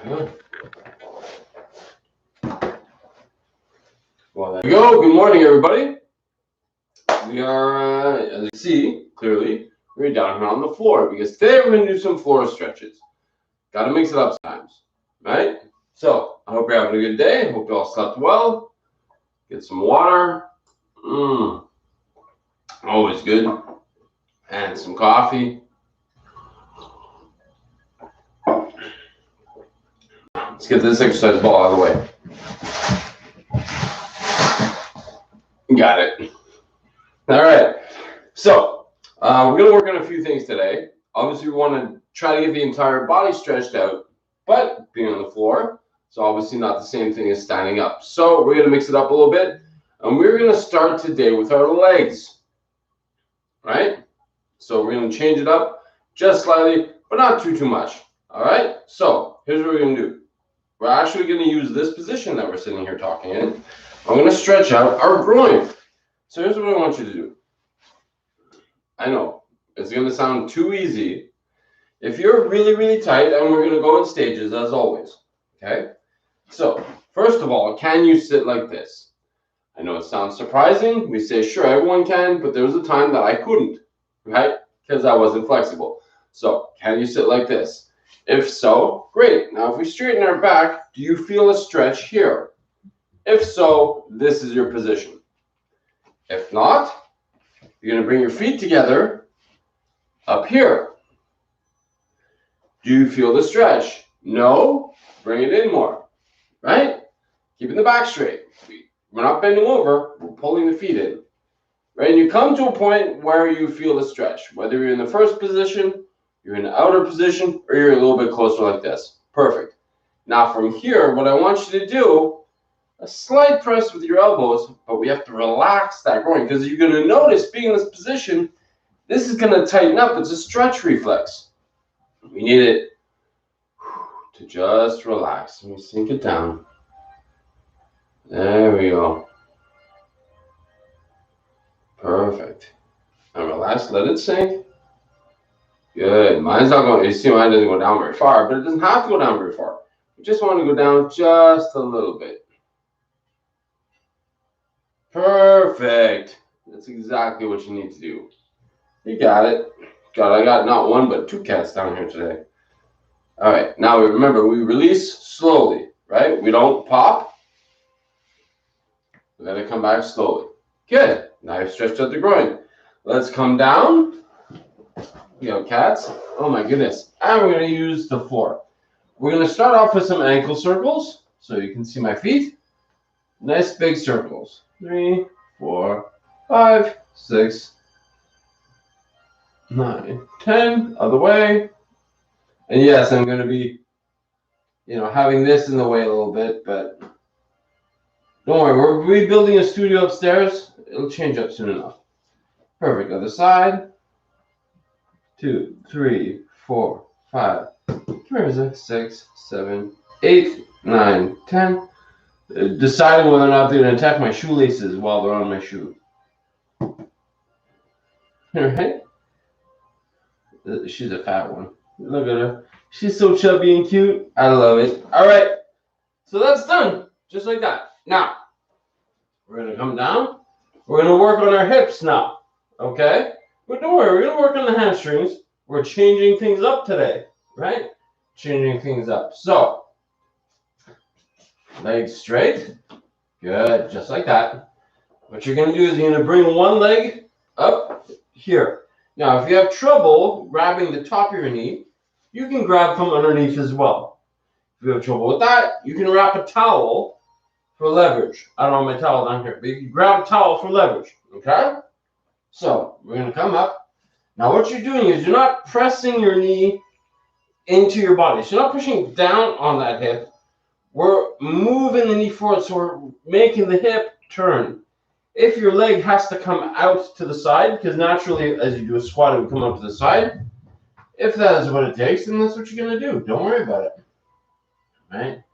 Well, there we go. Good morning, everybody. We are, as you see, clearly, we're down here on the floor because today we're going to do some floor stretches. Got to mix it up sometimes, right? So, I hope you're having a good day. Hope you all slept well. Get some water. Always good. And some coffee. Let's get this exercise ball out of the way. Got it. All right. So, we're going to work on a few things today. Obviously, we want to try to get the entire body stretched out, but being on the floor, it's obviously not the same thing as standing up. So, we're going to mix it up a little bit, and we're going to start today with our legs, right? So, we're going to change it up just slightly, but not too much. All right? So, here's what we're going to do. We're actually going to use this position that we're sitting here talking in. I'm going to stretch out our groin. So here's what I want you to do. I know it's going to sound too easy. If you're really, really tight, and we're going to go in stages as always. Okay? So first of all, can you sit like this? I know it sounds surprising. We say, sure, everyone can, but there was a time that I couldn't, right? Because I wasn't flexible. So can you sit like this? If so, great. Now, if we straighten our back, do you feel a stretch here? If so, this is your position. If not, you're going to bring your feet together up here. Do you feel the stretch? No? Bring it in more, right? Keeping the back straight. We're not bending over. We're pulling the feet in, right? And you come to a point where you feel the stretch, whether you're in the first position, you're in the outer position, or you're a little bit closer like this. Perfect. Now from here, what I want you to do, a slight press with your elbows, but we have to relax that groin because you're going to notice being in this position, this is going to tighten up. It's a stretch reflex. We need it to just relax. Let me sink it down. There we go. Perfect. And relax, let it sink. Good. Mine's not going, you see mine doesn't go down very far, but it doesn't have to go down very far. We just want to go down just a little bit. Perfect. That's exactly what you need to do. You got it. God, I got not one, but two cats down here today. All right. Now, remember, we release slowly, right? We don't pop. We got to come back slowly. Good. Now you've stretched out the groin. Let's come down. You know, cats. Oh, my goodness. And we're going to use the floor. We're going to start off with some ankle circles so you can see my feet. Nice big circles. 3, 4, 5, 6, 9, 10. Other way. And yes, I'm going to be, having this in the way a little bit, but don't worry. We're rebuilding a studio upstairs. It'll change up soon enough. Perfect. Other side. 2, 3, 4, 5, 6, 7, 8, 9, 10. Deciding whether or not they're going to attack my shoelaces while they're on my shoe. All right. She's a fat one. Look at her. She's so chubby and cute. I love it. All right. So that's done. Just like that. Now, we're going to come down. We're going to work on our hips now. Okay? But don't worry. We're going to work on the hamstrings. We're changing things up today. Right? Changing things up. So, legs straight. Good. Just like that. What you're going to do is you're going to bring one leg up here. Now, if you have trouble grabbing the top of your knee, you can grab from underneath as well. If you have trouble with that, you can wrap a towel for leverage. I don't have my towel down here, but you can grab a towel for leverage. Okay? So, we're going to come up. Now, what you're doing is you're not pressing your knee into your body. So you're not pushing down on that hip. We're moving the knee forward, so we're making the hip turn. If your leg has to come out to the side, because naturally as you do a squat, it would come out to the side. If that is what it takes, then that's what you're going to do. Don't worry about it. All right?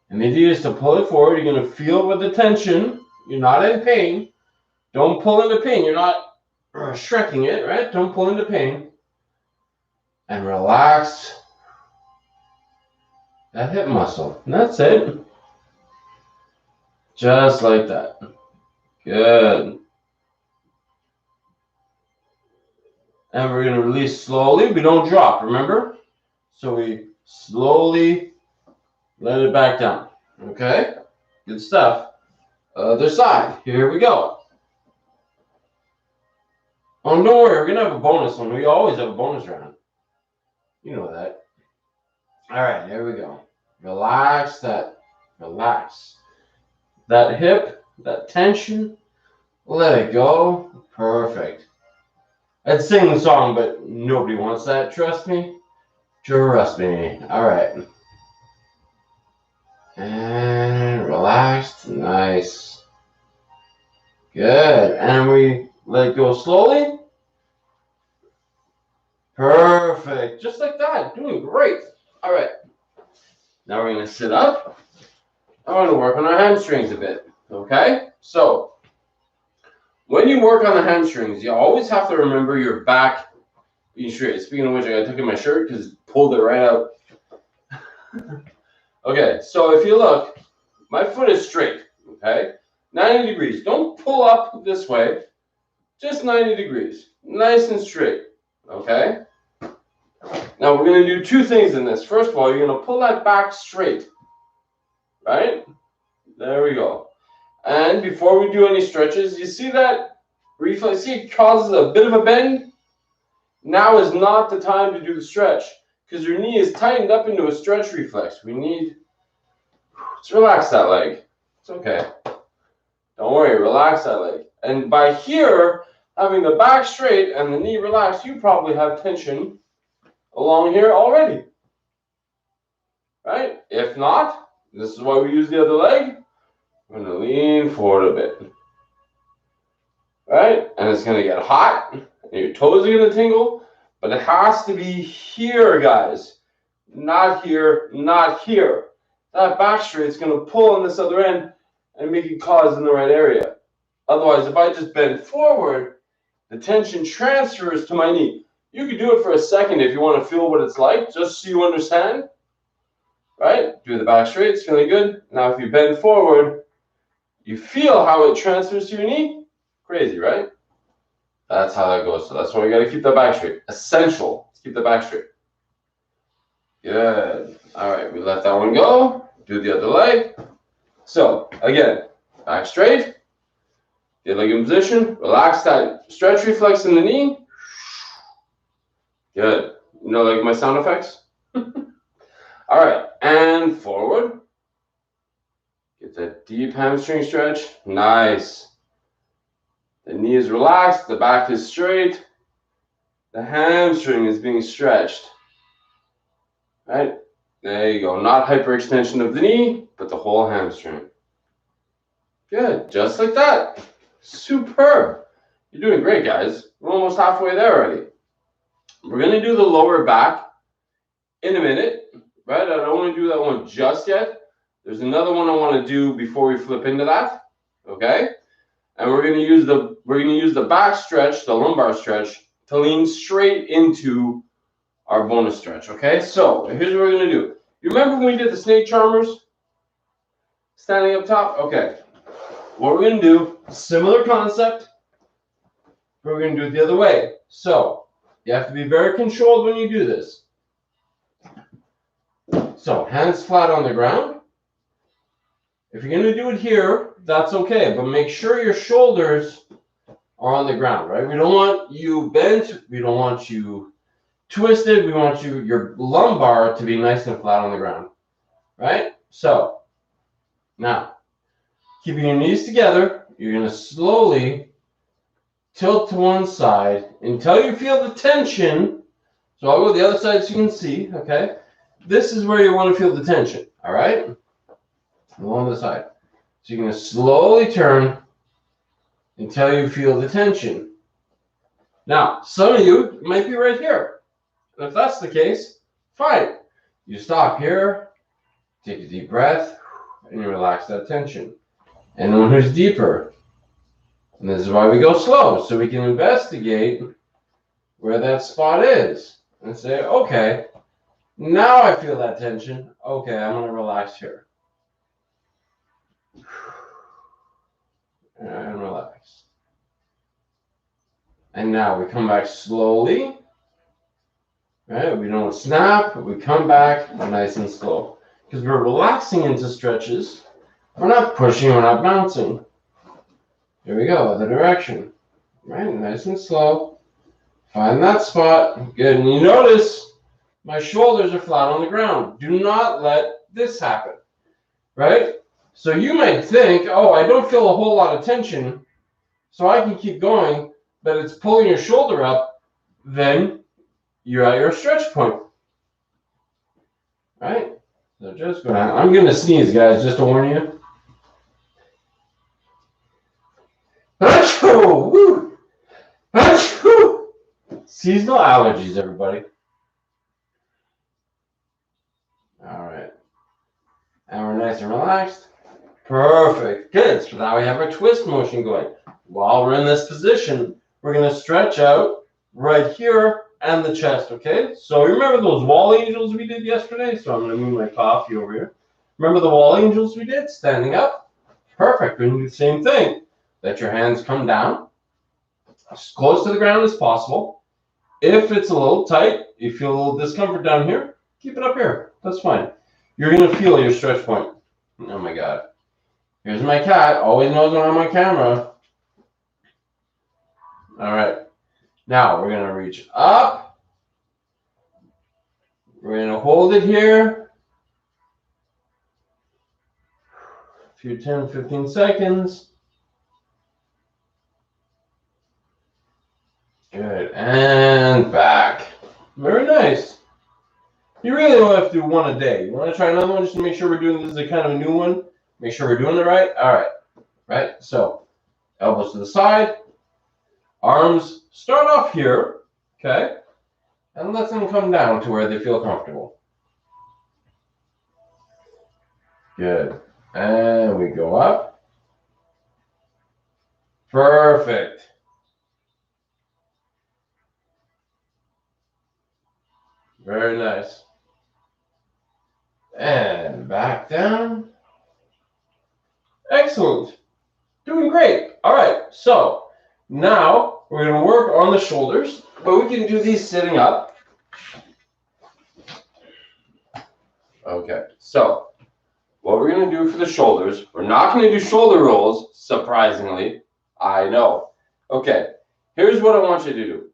And the idea is to pull it forward. You're going to feel with the tension. You're not in pain. Don't pull into pain. You're not shrekking it, right? Don't pull into pain. And relax. that hip muscle. And that's it. Just like that. Good. And we're going to release slowly. We don't drop, remember? So we slowly let it back down. Okay? Good stuff. Other side. Here we go. Oh, don't worry. We're going to have a bonus one. We always have a bonus round. You know that. All right, here we go. Relax that. Relax. That hip, that tension, let it go. Perfect. I'd sing the song, but nobody wants that. Trust me. Trust me. All right. And relaxed. Nice. Good. And we let it go slowly. Perfect. Just like that. Doing great. All right. Now we're going to sit up. I'm going to work on our hamstrings a bit. Okay? So, when you work on the hamstrings, you always have to remember your back being straight. Speaking of which, I got to tuck in my shirt because it pulled it right out. Okay, so if you look, my foot is straight, okay? 90 degrees. Don't pull up this way. Just 90 degrees. Nice and straight, okay? Now, we're going to do two things in this. First of all, you're going to pull that back straight, right? There we go. And before we do any stretches, you see that reflex? See, it causes a bit of a bend. Now is not the time to do the stretch because your knee is tightened up into a stretch reflex. We need to relax that leg. It's okay. Don't worry, relax that leg. And by here, having the back straight and the knee relaxed, you probably have tension along here already. Right? If not, this is why we use the other leg. I'm going to lean forward a bit. Right? And it's going to get hot. And your toes are going to tingle. But it has to be here, guys. Not here, not here. That back straight's going to pull on this other end and make it cause in the right area. Otherwise, if I just bend forward, the tension transfers to my knee. You could do it for a second if you want to feel what it's like, just so you understand. Right? Do the back straight. It's feeling good. Now, if you bend forward, you feel how it transfers to your knee. Crazy, right? That's how that goes. So that's why we got to keep that back straight. Essential to keep the back straight. Good. All right, we let that one go. Do the other leg. So, again, back straight. Get leg in position. Relax that stretch reflex in the knee. Good. You know, like my sound effects? All right, and forward. Get that deep hamstring stretch. Nice. The knee is relaxed. The back is straight. The hamstring is being stretched. Right? There you go. Not hyperextension of the knee, but the whole hamstring. Good. Just like that. Superb. You're doing great, guys. We're almost halfway there already. We're going to do the lower back in a minute. Right? I don't want to do that one just yet. There's another one I want to do before we flip into that. Okay? And we're going to use the back stretch, the lumbar stretch, to lean straight into our bonus stretch. Okay? So here's what we're going to do. You remember when we did the snake charmers? Standing up top? Okay. What we're going to do, similar concept, but we're going to do it the other way. So you have to be very controlled when you do this. So hands flat on the ground. If you're going to do it here, that's okay, but make sure your shoulders are on the ground, right? We don't want you bent. We don't want you twisted. We want your lumbar to be nice and flat on the ground, right? So now, keeping your knees together, you're going to slowly tilt to one side until you feel the tension. So I'll go the other side so you can see, okay? This is where you want to feel the tension, all right? Along the side. So you're going to slowly turn until you feel the tension. Now, some of you might be right here. And if that's the case, fine. You stop here, take a deep breath, and you relax that tension. And one who's deeper. And this is why we go slow, so we can investigate where that spot is. And say, okay, Now I feel that tension. Okay, I'm going to relax here. And relax. And now we come back slowly. Right? We don't snap. We come back nice and slow. Because we're relaxing into stretches. We're not pushing. We're not bouncing. Here we go. Other direction. Right? Nice and slow. Find that spot. Good. And you notice my shoulders are flat on the ground. Do not let this happen. Right? So you might think, oh, I don't feel a whole lot of tension, so I can keep going, but it's pulling your shoulder up. Then you're at your stretch point. Right? So just go down. I'm going to sneeze, guys, just to warn you. Achoo! Woo! Achoo! Seasonal allergies, everybody. All right. And we're nice and relaxed. Perfect. Good. So now we have our twist motion going. While we're in this position, we're going to stretch out right here and the chest, okay? So remember those wall angels we did yesterday? So I'm going to move my coffee over here. Remember the wall angels we did? Standing up. Perfect. We're going to do the same thing. Let your hands come down as close to the ground as possible. If it's a little tight, you feel a little discomfort down here, keep it up here. That's fine. You're going to feel your stretch point. Oh my God. Here's my cat. Always knows when I'm on camera. All right. Now we're going to reach up. We're going to hold it here. A few 10, 15 seconds. Good. And back. Very nice. You really don't have to do one a day. You want to try another one just to make sure we're doing this as a kind of a new one? Make sure we're doing it right? All right. Right? So, elbows to the side. Arms start off here. Okay? And let them come down to where they feel comfortable. Good. And we go up. Perfect. Very nice. And back down. Excellent. Doing great. All right. So now we're going to work on the shoulders, but we can do these sitting up. Okay. So what we're going to do for the shoulders, we're not going to do shoulder rolls, surprisingly. I know. Okay. Here's what I want you to do.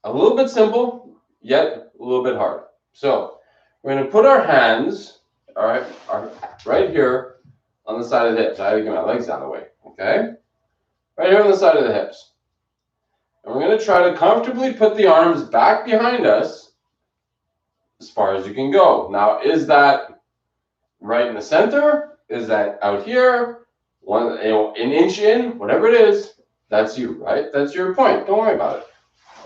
A little bit simple, yet a little bit hard. So we're going to put our hands, all right, right here on the side of the hips. I have to get my legs out of the way, okay? Right here on the side of the hips. And we're going to try to comfortably put the arms back behind us as far as you can go. Now, is that right in the center? Is that out here? An inch in? Whatever it is, that's you, right? That's your point. Don't worry about it.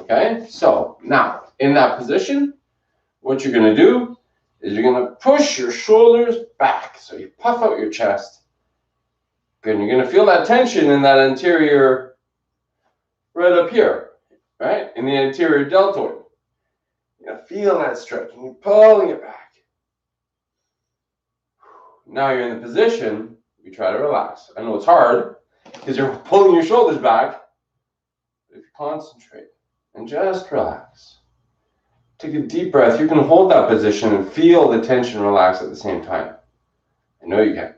Okay? So, now, in that position, what you're going to do is you're going to push your shoulders back. So you puff out your chest. Good. And you're going to feel that tension in that anterior, right up here, right? In the anterior deltoid. You're going to feel that stretch and you're pulling it back. Now you're in the position, you try to relax. I know it's hard because you're pulling your shoulders back. But if you concentrate and just relax. Take a deep breath. You can hold that position and feel the tension relax at the same time. I know you can.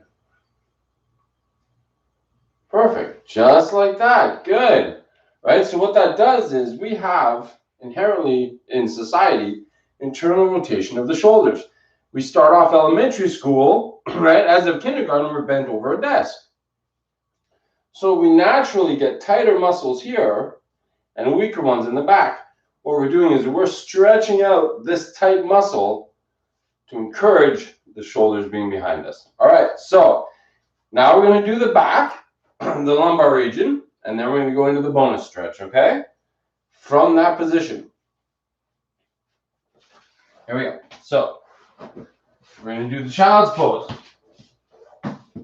Perfect. Just like that. Good. Right? So what that does is we have inherently in society internal rotation of the shoulders. We start off elementary school, right? As of kindergarten, we're bent over a desk. So we naturally get tighter muscles here and weaker ones in the back. What we're doing is we're stretching out this tight muscle to encourage the shoulders being behind us. All right, so now we're going to do the back, the lumbar region, and then we're going to go into the bonus stretch, okay? From that position. Here we go. So we're going to do the child's pose.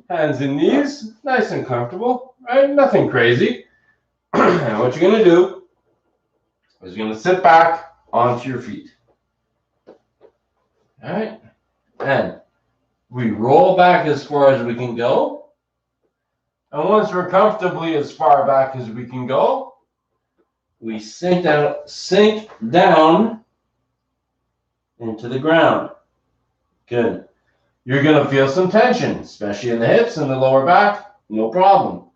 Hands and knees, nice and comfortable, right? Nothing crazy. And what you're going to do is you're going to sit back onto your feet. All right. And we roll back as far as we can go. And once we're comfortably as far back as we can go, we sink down into the ground. Good. You're going to feel some tension, especially in the hips and the lower back. No problem.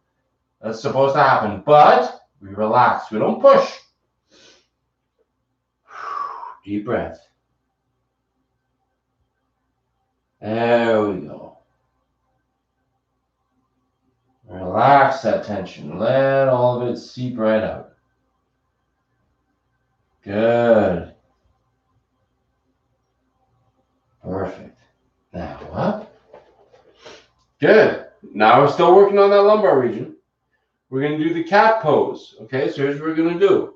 That's supposed to happen. But we relax. We don't push. Deep breath. There we go. Relax that tension. Let all of it seep right out. Good. Perfect. Now up. Good. Now we're still working on that lumbar region. We're going to do the cat pose. Okay, so here's what we're going to do.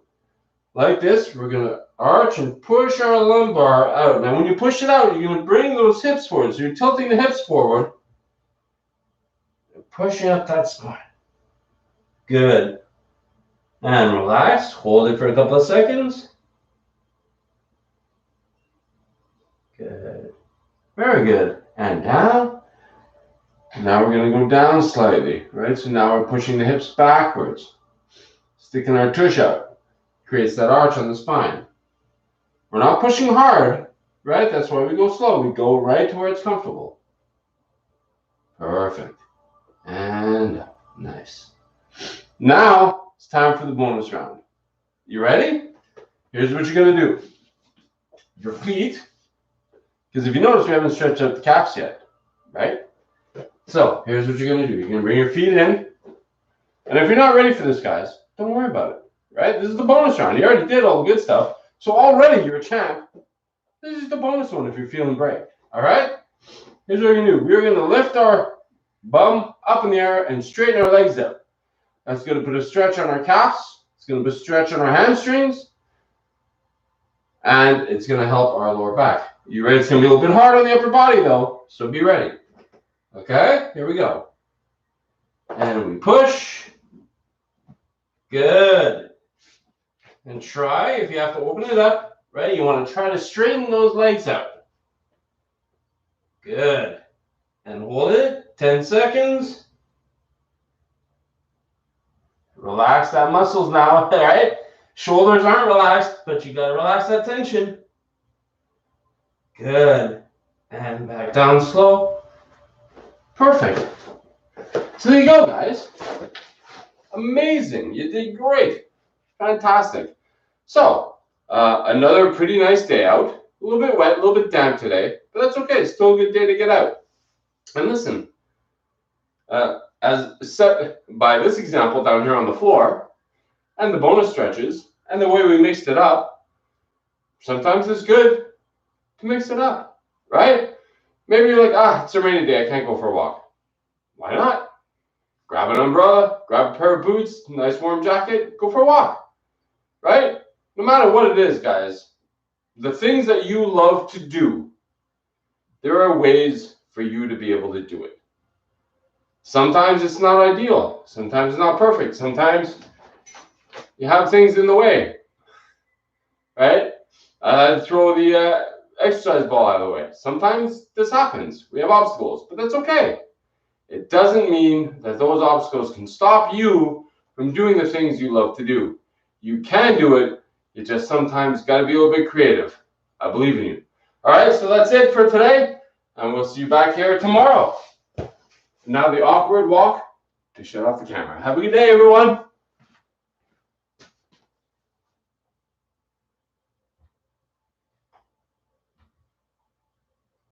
Like this, we're going to arch and push our lumbar out. Now when you push it out, you're going to bring those hips forward. So you're tilting the hips forward. And pushing up that spine. Good. And relax. Hold it for a couple of seconds. Good. Very good. And down. Now we're going to go down slightly, right? So now we're pushing the hips backwards. Sticking our tush out. Creates that arch on the spine. We're not pushing hard, right? That's why we go slow. We go right to where it's comfortable. Perfect. And nice. Now it's time for the bonus round. You ready? Here's what you're going to do. Your feet, because if you notice, we haven't stretched out the calves yet, right? So here's what you're going to do. You're going to bring your feet in. And if you're not ready for this, guys, don't worry about it, right? This is the bonus round. You already did all the good stuff. So already you're a champ. This is the bonus one if you're feeling great, all right? Here's what we're going to do. We're going to lift our bum up in the air and straighten our legs out. That's going to put a stretch on our calves. It's going to put a stretch on our hamstrings. And it's going to help our lower back. You ready? It's going to be a little bit hard on the upper body, though, so be ready. Okay, here we go. And we push. Good. And try, if you have to open it up, right? You want to try to straighten those legs out. Good. And hold it, 10 seconds. Relax that muscles now, all right? Shoulders aren't relaxed, but you got to relax that tension. Good. And back down slow. Perfect. So there you go, guys. Amazing. You did great. Fantastic. So, another pretty nice day out. A little bit wet, a little bit damp today, but that's okay. It's still a good day to get out. And listen, as set by this example down here on the floor, and the bonus stretches, and the way we mixed it up, sometimes it's good to mix it up, right? Maybe you're like, it's a rainy day, I can't go for a walk. Why not? Grab an umbrella, grab a pair of boots, nice warm jacket, go for a walk, right? No matter what it is, guys, the things that you love to do, there are ways for you to be able to do it. Sometimes it's not ideal. Sometimes it's not perfect. Sometimes you have things in the way, right? Throw the exercise ball out of the way. Sometimes this happens. We have obstacles, but that's okay. It doesn't mean that those obstacles can stop you from doing the things you love to do. You can do it. You just sometimes got to be a little bit creative. I believe in you. All right, so that's it for today, and we'll see you back here tomorrow. Now the awkward walk to shut off the camera. Have a good day, everyone.